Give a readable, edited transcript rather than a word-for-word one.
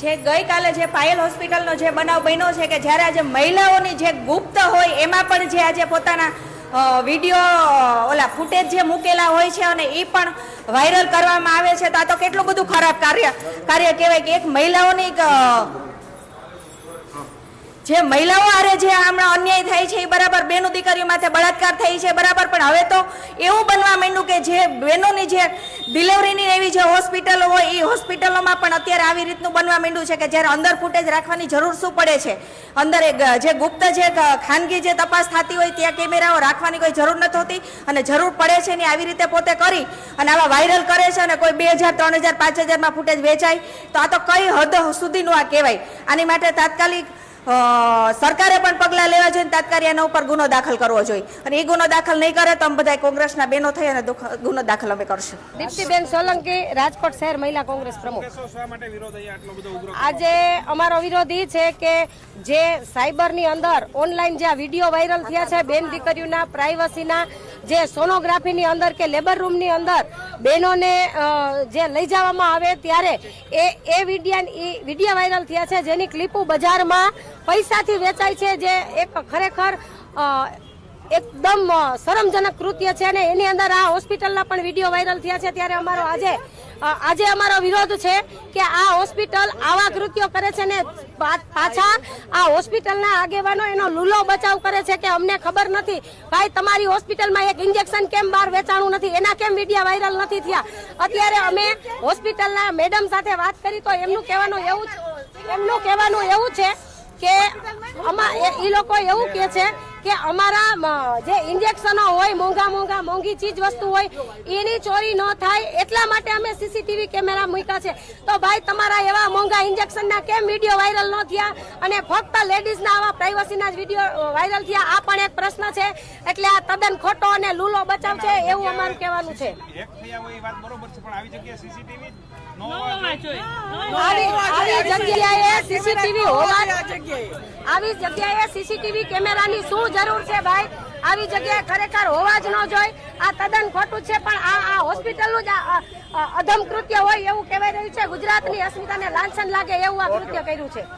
ગઈકાલે જે પાયલ હોસ્પિટલનો જે બનાવ બન્યો છે કે જ્યારે આજે મહિલાઓની જે ગુપ્ત હોય એમાં પણ જે આજે પોતાના વિડીયો ઓલા ફૂટેજ જે મૂકેલા હોય છે અને એ પણ વાયરલ કરવામાં આવે છે તો આ તો કેટલું બધું ખરાબ કાર્ય કહેવાય કે એક મહિલાઓની જે મહિલાઓ આરે જે હમણાં અન્યાય થાય છે એ બરાબર બેનો દીકરીઓ માથે બળાત્કાર થઈ છે બરાબર, પણ હવે તો એવું બનવા માંડ્યું કે જે બહેનોની જે ડિલિવરીની એવી જે હોસ્પિટલો હોય એ હોસ્પિટલોમાં પણ અત્યારે આવી રીતનું બનવા માંડ્યું છે કે જ્યારે અંદર ફૂટેજ રાખવાની જરૂર શું પડે છે, અંદર જે ગુપ્ત જે ખાનગી જે તપાસ થતી હોય ત્યાં કેમેરાઓ રાખવાની કોઈ જરૂર નથી હોતી અને જરૂર પડે છે ને આવી રીતે પોતે કરી અને આવા વાયરલ કરે છે અને કોઈ 2000, 3000, 5000 ફૂટેજ વેચાય તો આ તો કઈ હદ સુધીનું આ કહેવાય. આની માટે તાત્કાલિક સરકારે પણ પગલાં લેવા જોઈએ, તાત્કાલિક એના ઉપર ગુનો દાખલ કરવો જોઈએ અને એ ગુનો દાખલ નહીં કરે તો અમે બધા કોંગ્રેસના બહેનો થઈ અને ગુનો દાખલ અમે કરશું. દીપ્તિબેન સોલંકી, રાજકોટ શહેર મહિલા કોંગ્રેસ પ્રમુખ. આજે અમારો વિરોધ એ છે કે જે સાયબરની અંદર ઓનલાઈન જે વિડીયો વાયરલ થયા છે બેન દીકરીઓના પ્રાઇવસીના, જે સોનોગ્રાફીની અંદર કે લેબર રૂમની અંદર બહેનોને જે લઈ જવામાં આવે ત્યારે એ વિડીયો વાયરલ થયા છે જેની ક્લિપો બજારમાં પૈસાથી વેચાય છે, જે એક ખરેખર એકદમ શરમજનક કૃત્ય છે અને એની અંદર આ હોસ્પિટલના પણ વિડીયો વાયરલ થયા છે. ત્યારે અમારો આજે અમારો વિરોધ છે કે આ હોસ્પિટલ આવા કૃત્યો કરે છે ને પાછા આ હોસ્પિટલના આગેવાનો એનો લૂલો બચાવ કરે છે કે અમને ખબર નથી ભાઈ તમારી હોસ્પિટલમાં એક ઇન્જેક્શન કેમ બહાર વેચાણું નથી, એના કેમ વિડીયો વાયરલ નથી થયા. અત્યારે અમે હોસ્પિટલના મેડમ સાથે વાત કરી તો એમનું કહેવાનું એવું છે કે એ લોકો એવું કે છે કે અમારા જે ઇન્જેક્શનો હોય મોંઘી ચીજ વસ્તુ હોય એની ચોરી ન થાય એટલા માટે અમે સીસીટીવી કેમેરા મૂક્યા છે. તો ભાઈ તમારા એવા મોંઘા ઇન્જેક્શનના કેમ વિડીયો વાયરલ ન થયા અને ફક્ત લેડીઝના આવા પ્રાઇવસીના જ વિડીયો વાયરલ થયા, આ પણ એક પ્રશ્ન છે. એટલે આ તદ્દન ખોટો અને લૂલો બચાવ છે એવું અમારું કહેવાનું છે. આવી જગ્યાએ સીસીટીવી કેમેરાની શું જરૂર છે ભાઈ? આવી જગ્યાએ ખરેખર હોવા જ ન જોઈએ. આ તદ્દન ખોટું છે, પણ આ હોસ્પિટલનું જ અધમ કૃત્ય હોય એવું કહેવાય રહ્યું છે. ગુજરાતની અસ્મિતાને લાંછન લાગે એવું આ કૃત્ય કર્યું છે.